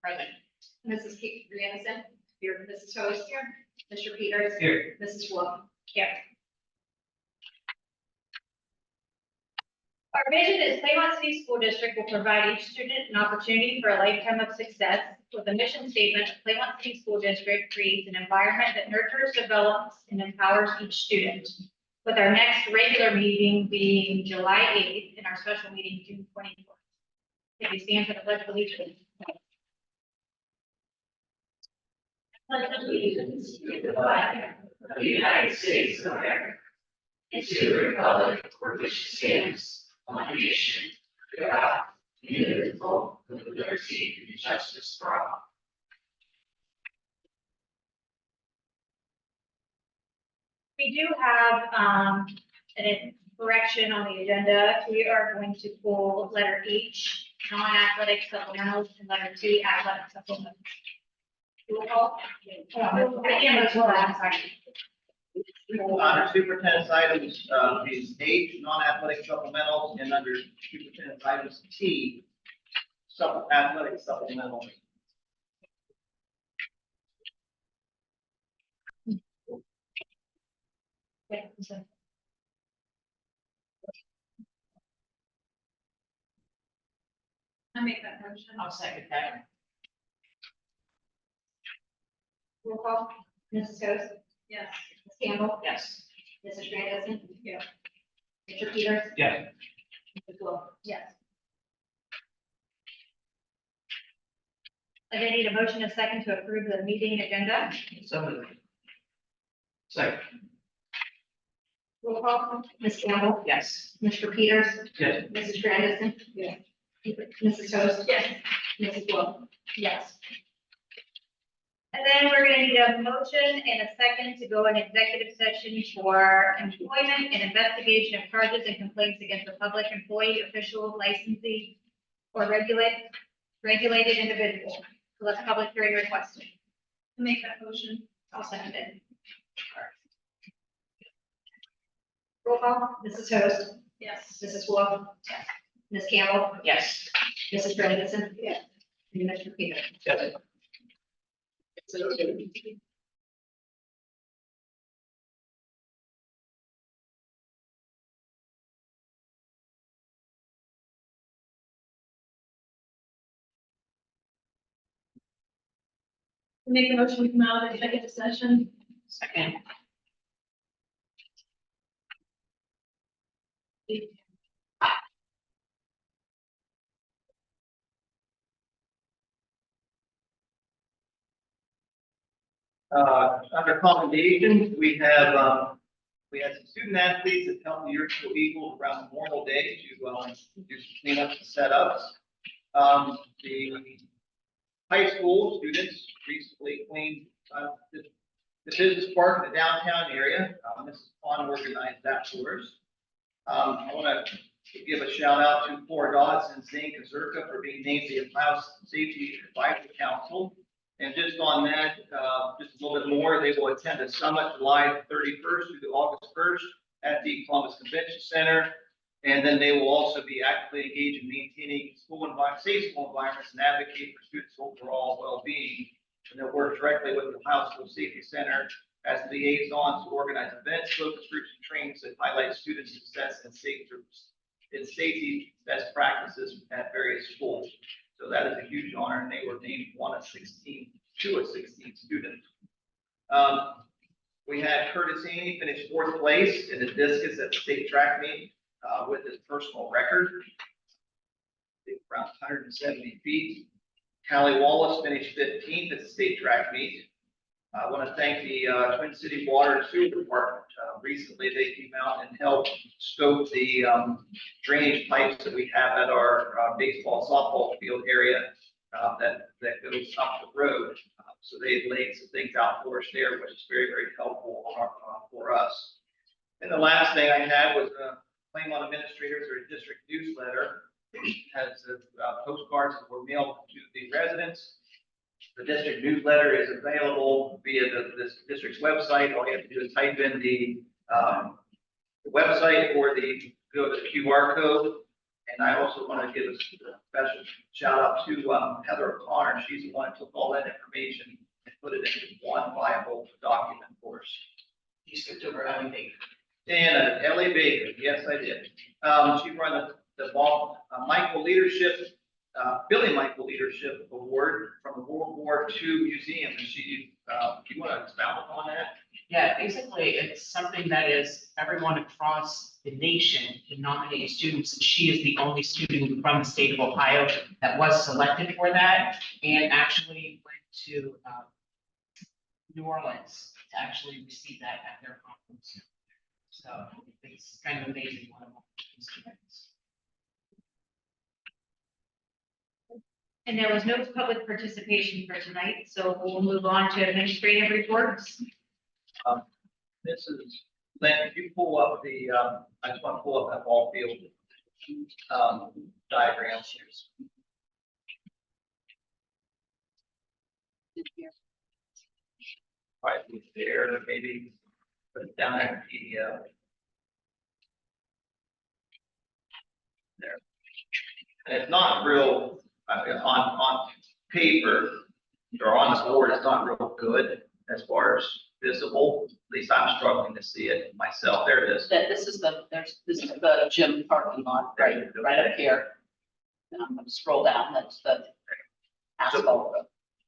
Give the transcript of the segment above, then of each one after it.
Present. Mrs. Anderson. Here. Mrs. Toast. Here. Mr. Peters. Here. Mrs. Wolf. Here. Our vision is Claymont City School District will provide each student an opportunity for a lifetime of success. With a mission statement, Claymont City School District creates an environment that nurtures, develops, and empowers each student. With our next regular meeting being July 8th and our special meeting June 24th. If we stand for the pledge of allegiance. Pledge of allegiance to the flag Of the United States of America. And to the republic for which it stands, one nation, under God, indivisible, with liberty and justice for all. We do have a correction on the agenda. We are going to pull letter H, non-athletic supplementals, and letter T, athletic supplementals. Roll call. Again, those were last time. Under superintendent's items, is H, non-athletic supplemental, and under superintendent's items T, athletic supplemental. Okay, so I make that motion. I'll second that. roll call. Mrs. Toast. Yes. Ms. Campbell. Yes. Mrs. Anderson. Yeah. Mr. Peters. Yes. Mrs. Wolf. Yes. I need a motion, a second to approve the meeting agenda. So moved. Second. Roll call. Ms. Campbell. Yes. Mr. Peters. Yes. Mrs. Anderson. Yeah. Mrs. Toast. Yes. Mrs. Wolf. Yes. And then we're going to need a motion and a second to go in executive session for employment and investigation of charges and complaints against a public employee, official, licensee, or regulated individual. So that's public hearing requested. I make that motion. I'll second it. Roll call. Mrs. Toast. Yes. Mrs. Wolf. Ms. Campbell. Yes. Mrs. Anderson. Yeah. And Mr. Peters. Yes. Make a motion to come out of executive session. Second. Under commendations, we had some student athletes that helped the Yearville Eagles around Memorial Day to do some cleanups and setups. The high school students recently cleaned the business park in the downtown area. Mrs. Pond organized that for us. I want to give a shout out to Flora Dodson and Zane Kazurka for being named the Ohio Safety Advisory Council. And just on that, just a little bit more, they will attend a summit July 31st through August 1st at the Columbus Convention Center. And then they will also be actively engaged in maintaining safe school environments and advocate for students' overall well-being. And they'll work directly with the Ohio School Safety Center as liaisons to organize events, focus groups, and trainings that highlight student success and safety best practices at various schools. So that is a huge honor, and they were named two of 16 students. We had Curtis Haney finish 4th place in the discus at the state track meet with his personal record, around 170 feet. Callie Wallace finished 15th at the state track meet. I want to thank the Twin City Water and Sewer Department. Recently, they came out and helped scope the drainage pipes that we have at our baseball, softball field area that goes up the road. So they laid some things out for us there, which is very, very helpful for us. And the last thing I had was Claymont administrators or a district newsletter. It has postcards that were mailed to the residents. The district newsletter is available via the district's website. All you have to do is type in the website or go to the QR code. And I also want to give a special shout out to Heather O'Connor. She's the one who took all that information and put it into one viable document for us. You skipped over everything. And Ellie Baker, yes, I did. She won the Michael Leadership, Billy Michael Leadership Award from the World War II Museum. And she, you want to expound upon that? Yeah, basically, it's something that is everyone across the nation can nominate students. And she is the only student from the state of Ohio that was selected for that and actually went to New Orleans to actually receive that at their conference. So it's kind of amazing what these students. And there was no public participation for tonight, so we'll move on to administrative reports. This is, Lynn, if you pull up the, I just want to pull up that ball field diagram. Right there, maybe put it down at the, there. And it's not real, on paper, or on the board, it's not real good as far as visible. At least I'm struggling to see it myself. There it is. This is the gym parking lot, right up here. And I'm gonna scroll down, that's the asphalt.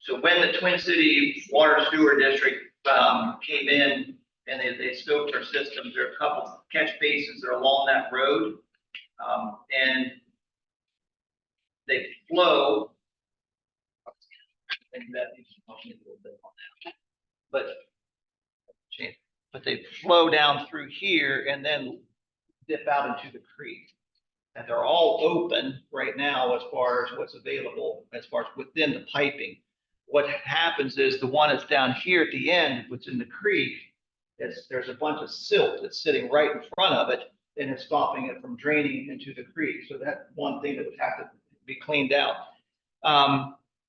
So when the Twin City Water Sewer District came in and they scoped our systems, there are a couple catch basins that are along that road. And they flow. I think that needs to help me a little bit on that. But they flow down through here and then dip out into the creek. And they're all open right now as far as what's available, as far as within the piping. What happens is the one that's down here at the end, what's in the creek, there's a bunch of silt that's sitting right in front of it, and it's stopping it from draining into the creek. So that's one thing that would have to be cleaned out.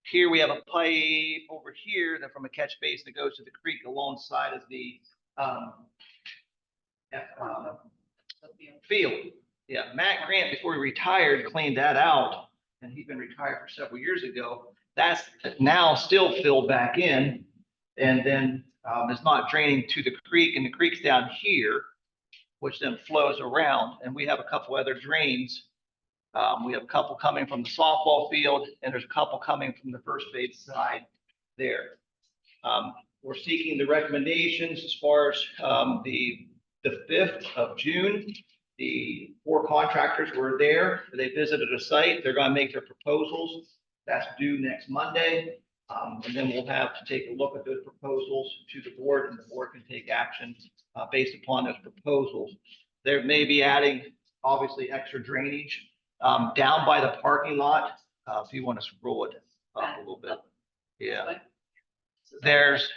Here we have a pipe over here that from a catch basin that goes to the creek alongside of the field. Yeah, Matt Grant, before he retired, cleaned that out, and he's been retired for several years ago. That's now still filled back in, and then it's not draining to the creek, and the creek's down here, which then flows around, and we have a couple other drains. We have a couple coming from the softball field, and there's a couple coming from the first base side there. We're seeking the recommendations as far as the 5th of June. The 4 contractors were there. They visited a site. They're going to make their proposals. That's due next Monday. And then we'll have to take a look at those proposals to the board, and the board can take action based upon those proposals. There may be adding, obviously, extra drainage down by the parking lot. If you want to scroll it up a little bit. Yeah. There's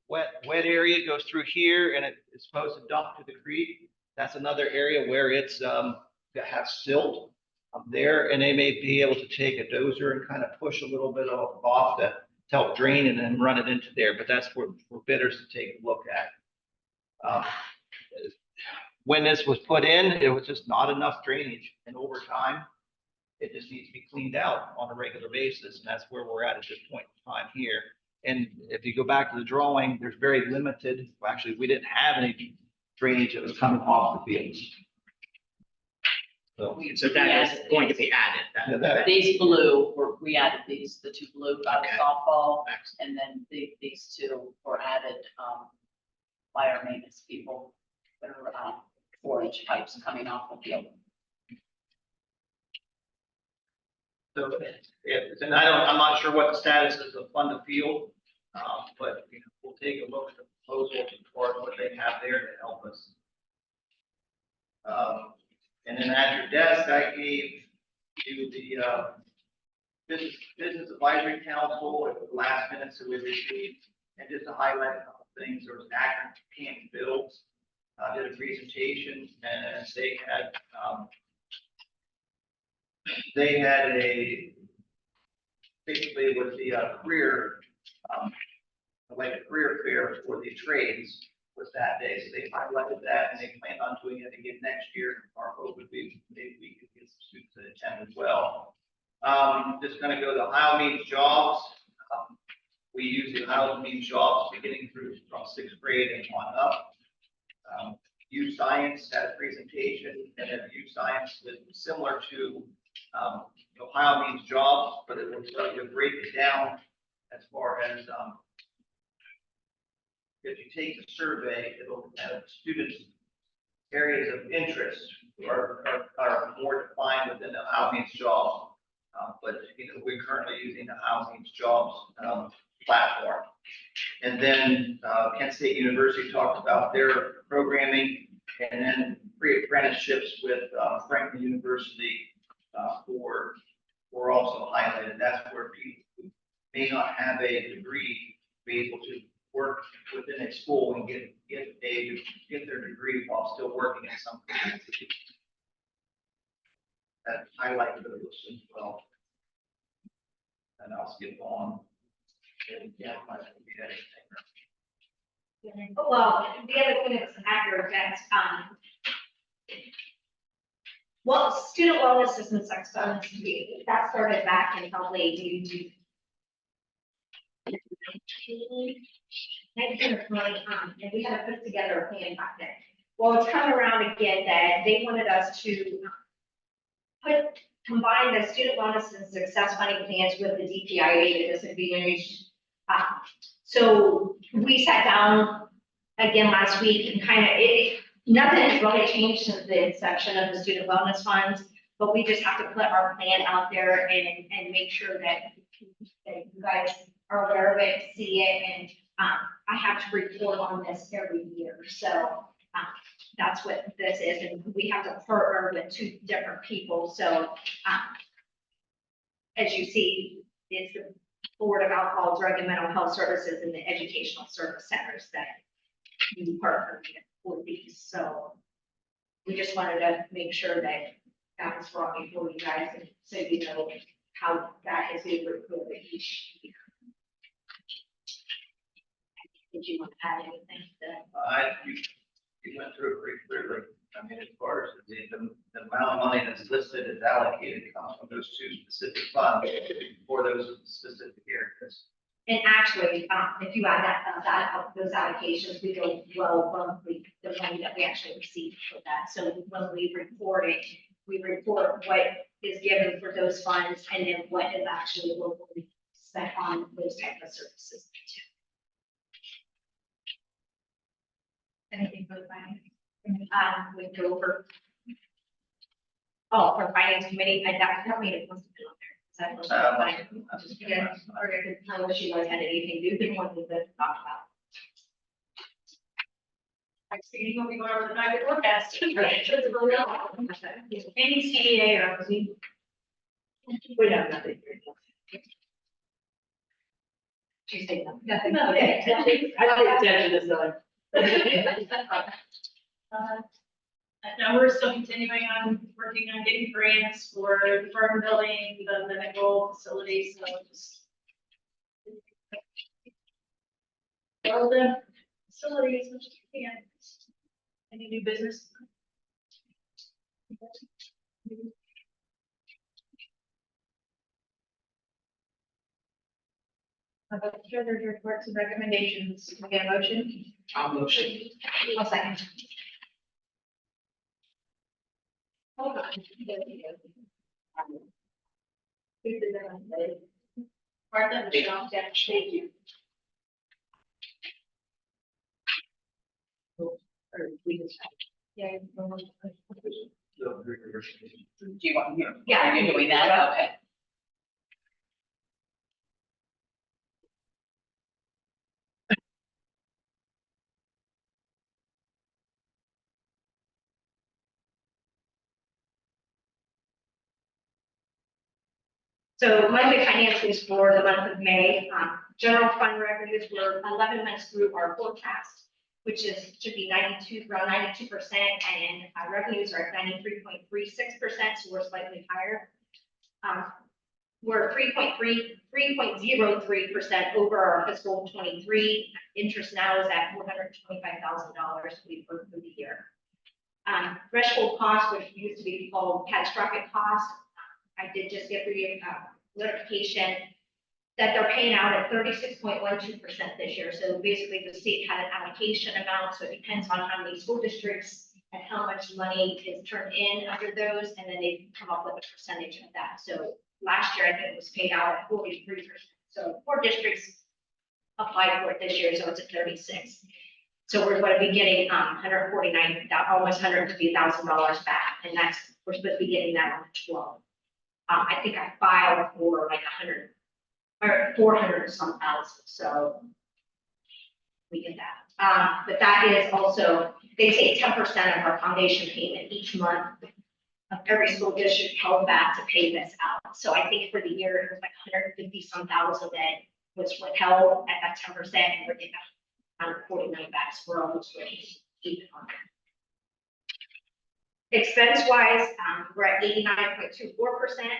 wet area goes through here, and it's supposed to dump to the creek. That's another area where it's that has silt up there, and they may be able to take a dozer and kind of push a little bit off to help drain and then run it into there. But that's for bidders to take a look at. When this was put in, it was just not enough drainage, and over time, it just needs to be cleaned out on a regular basis, and that's where we're at this point in time here. And if you go back to the drawing, there's very limited. Well, actually, we didn't have any drainage that was coming off the fields. So that is going to be added. These blue, we added these, the 2 blue by the Okay. softball, Excellent. and then these 2 were added by our maintenance people. That are 4-inch pipes coming off the field. So, and I'm not sure what the status is of Fund the Field, but we'll take a look at the proposal as far as what they have there to help us. And then at your desk, I gave you the Business Advisory Council at the last minute, so we received, and just to highlight a couple things, there was an Akron Camp Bills did a presentation, and they had basically it was the career, like a career fair for the trades. was that day, so they highlighted that, and they plan on doing it again next year. Our hope would be maybe we could get some students to attend as well. Just gonna go to Ohio Means Jobs. We use the Ohio Means Jobs beginning through from sixth grade and on up. Youth Science had a presentation, and then Youth Science is similar to Ohio Means Jobs, but it will tell you to break it down as far as if you take the survey, it'll have students' areas of interest are more defined within the Ohio Means Jobs. But we're currently using the Ohio Means Jobs platform. And then Kent State University talked about their programming, and then pre-apprenticeships with Franklin University were also highlighted. That's where people who may not have a degree be able to work within a school and get their degree while still working in some capacity. That highlighted those as well. And I'll skip on. Yeah, I don't think we had anything. Well, the other thing that's accurate, that, well, student wellness is in sex bonus, that started back in probably 19 or 20, and we had to put together a plan back then. Well, it's come around again that they wanted us to combine the student wellness and success funding plans with the DPIA, the disadvantaged. So we sat down again last week and kind of, nothing has really changed since the inception of the student wellness funds, but we just have to put our plan out there and make sure that you guys are aware of it, see it, and I have to report on this every year. So that's what this is, and we have to partner with 2 different people. So as you see, it's the Board of Alcohol, Drug, and Mental Health Services and the Educational Service Centers that we partner with for these. So we just wanted to make sure that that was brought before you guys, and so you know how that is being recorded each year. Did you want to add anything to You went through it pretty clearly. I mean, as far as the amount of money that's listed is allocated comes from those 2 specific funds for those specific areas. And actually, if you add those allocations, we go well above the money that we actually received for that. So when we report it, we report what is given for those funds and then what is actually locally spent on those type of services too. Anything for the finance? We go over. Oh, for finance committee, I definitely it must have been on there. Is that fine? Just because, or if I wish you guys had anything new than what we talked about. Next meeting will be going over the budget forecast. Any CDA or we have nothing. She's saying nothing. Okay. I think attention is done. Now we're still continuing on working on getting grants for the firm building, the medical facilities, so just all the facilities, which you can. Any new business? About the treasurer's reports and recommendations, can we get a motion? I'll motion. I'll second. Hold on. Martha, Michelle, Yeah, thank you. Or we just. Yeah. So, Do you want me? Yeah. Are you doing that? Okay. So monthly finances for the month of May, general fund revenues were 11 months through our forecast, which is, should be around 92%, and revenues are at 93.36%, so we're slightly higher. we're 3.03% over our fiscal 23. Interest now is at $425,000 we put through the year. Threshold cost, which used to be called catastrophic cost, I did just get the notification that they're paying out at 36.12% this year. So basically, the state had an allocation amount, so it depends on how many school districts and how much money is turned in under those, and then they come up with a percentage of that. So last year, I think it was paid out at 43%. So 4 districts applied for it this year, so it's at 36. So we're going to be getting 149, almost $150,000 back, and that's, we're supposed to be getting that on the 12th. I think I filed for like 100 or 400 or some thousand, so we get that. But that is also, they take 10% of our foundation payment each month of every school district held back to pay this out. So I think for the year, it was like 150 some thousand that was withheld at that 10%, and we're getting 149 back, so we're almost ready to keep it on there. Expense wise, we're at 89.24%,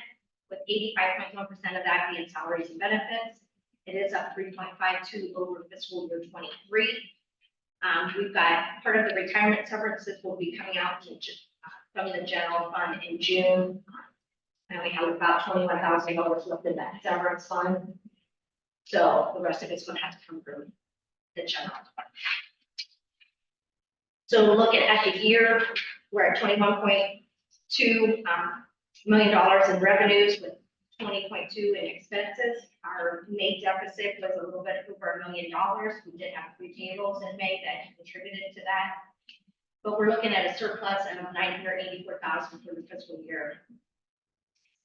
with 85.1% of that being salaries and benefits. It is up 3.52 over fiscal year 23. We've got part of the retirement severances will be coming out from the general fund in June. And we have about $21,000 left in that severance fund. So the rest of it's going to have to come from the general fund. So looking at the year, we're at $21.2 million in revenues with 20.2 in expenses. Our May deficit was a little bit over $1 million. We did have 3 tables in May that contributed to that. But we're looking at a surplus of 984,000 for the fiscal year.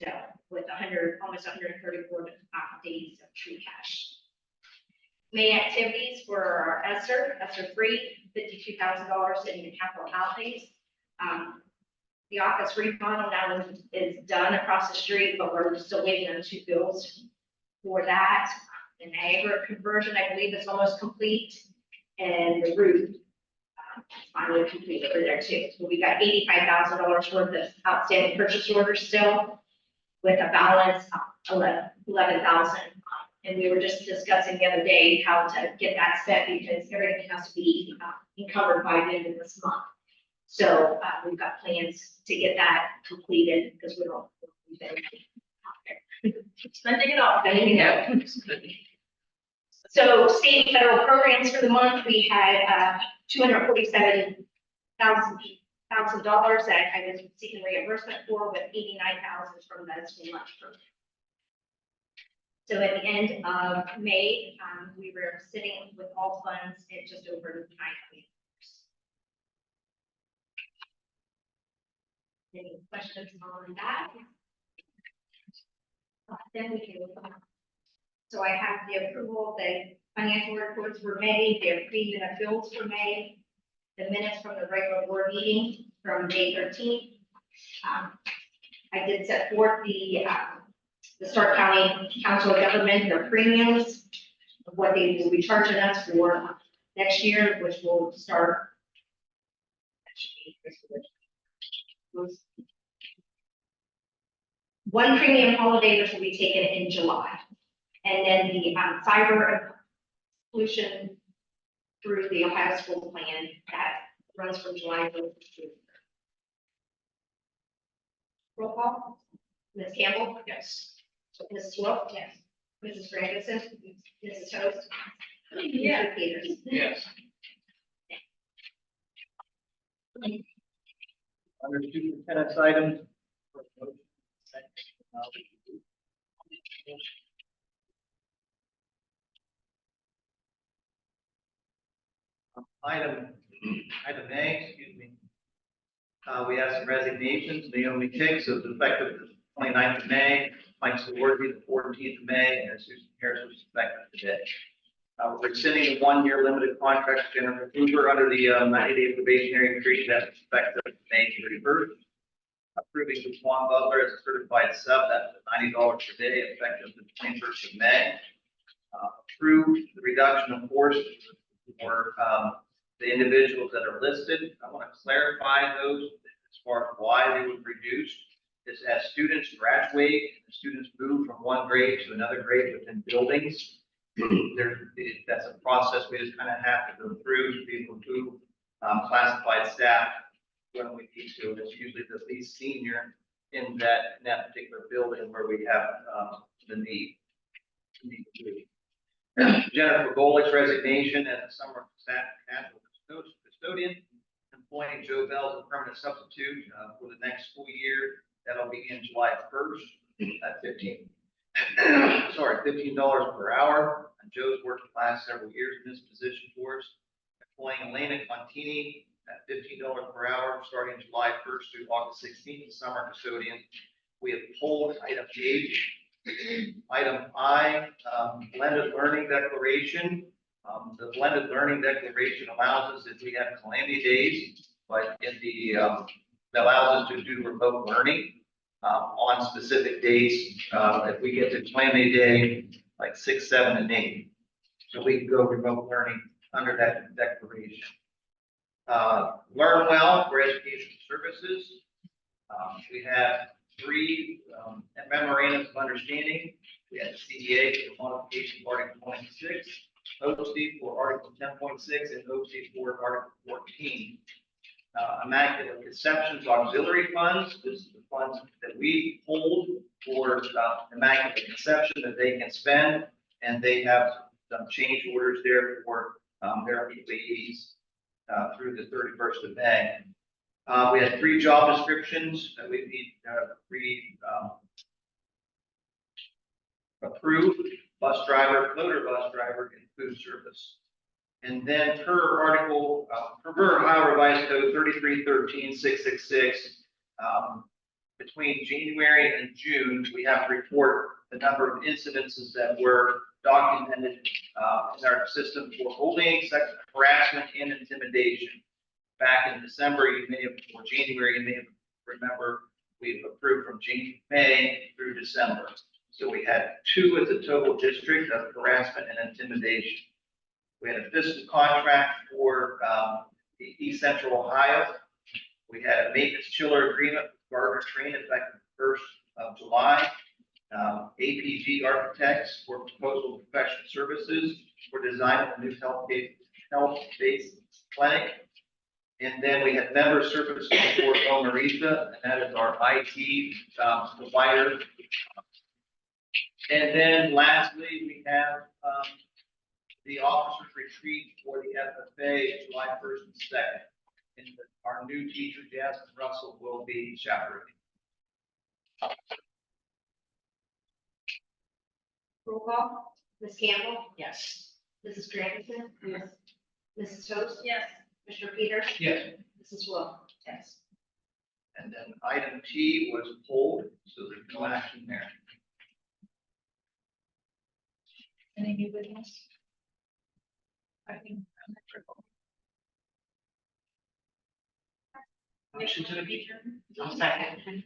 So with almost 134 days of true cash. May activities were our ESSER 3, $52,000 in the capital outlays. The office remodel now is done across the street, but we're still waiting on 2 bills for that. The Niagara conversion, I believe, is almost complete, and the roof is finally complete over there too. So we got $85,000 worth of outstanding purchase orders still, with a balance of 11,000. And we were just discussing the other day how to get that set, because everything has to be encumbered by the end of this month. So we've got plans to get that completed, because we've been Spending it all. So state and federal programs for the month, we had $247,000 that I was seeking reimbursement for, with 89,000 from the school lunch program. So at the end of May, we were sitting with all funds at just over $9 million. Any questions on that? Then we can move on. So I have the approval, the financial reports were made, the agreement of bills were made, the minutes from the regular board meeting from May 13th. I did set forth the Stark County Council of Government, their premiums, of what they will be charging us for next year, which will start. One premium holiday, which will be taken in July. And then the cyber solution through the Ohio School Plan that runs from July to June. Roll call. Ms. Campbell? Yes. Mrs. Wolf? Yes. Mrs. Ferguson? Mrs. Toast? Yeah. Mr. Peters? Yes. Under superintendent's items. Item A, excuse me. We have some resignations. Naomi Hicks is effective the 29th of May, Mike Saworthy the 14th of May, and Susan Harris was effective today. We're extending a 1-year limited contract to Jennifer Hoover under the 90-day probationary period that's effective May 31st. Approving the Juan Butler as a certified sub, that's $90 per day, effective the 21st of May. Approved the reduction of force for the individuals that are listed. I want to clarify those as far as why they were reduced. is as students graduate, students move from one grade to another grade within buildings. That's a process we just kind of have to go through to be able to classified staff when we need to. It's usually the lead senior in that particular building where we have the need. Jennifer Golick's resignation as a summer staff custodian, employing Joe Bell as a permanent substitute for the next school year. That'll begin July 1st at $15 per hour. And Joe's worked the last several years in this position for us. Employing Elena Contini at $15 per hour, starting July 1st through August 16th, summer custodian. We have pulled item H. Item I, blended learning declaration. The blended learning declaration allows us, if we have calamity days, but that allows us to do remote learning on specific days. If we get to calamity day, like 6, 7, and 8, so we can go remote learning under that declaration. Learn well for education services. We have 3 memorandums of understanding. We had the CDA for modification of Article 26, OC for Article 10.6, and OC for Article 14. Immaculate Conceptions Auxiliary Funds. This is the funds that we hold for Immaculate Conception that they can spend, and they have some change orders there for their employees through the 31st of May. We had 3 job descriptions that we need approved: bus driver, floater bus driver, and food service. And then per Ohio Revised Code 3313-666, between January and June, we have to report the number of incidences that were documented in our system for bullying, sexual harassment, and intimidation. Back in December, or January, you may remember, we've approved from May through December. So we had 2 as a total district of harassment and intimidation. We had a fiscal contract for the East Central Ohio. We had a maintenance chiller agreement with Gardner Train effective 1st of July. APG Architects for proposal professional services for design of a new health-based clinic. And then we have member services for El Marisa, and that is our IT provider. And then lastly, we have the officers retreat for the FFA, July 1st and 2nd. And our new teacher, Jasmine Russell, will be chaperoning. Roll call. Ms. Campbell. Yes. Mrs. Anderson. Yes. Mrs. Tost. Yes. Mr. Peters. Yes. Mrs. Wolf. Yes. And then item T was pulled, so there's no action there. Any new business? I think. Motion to adjourn. I'll second.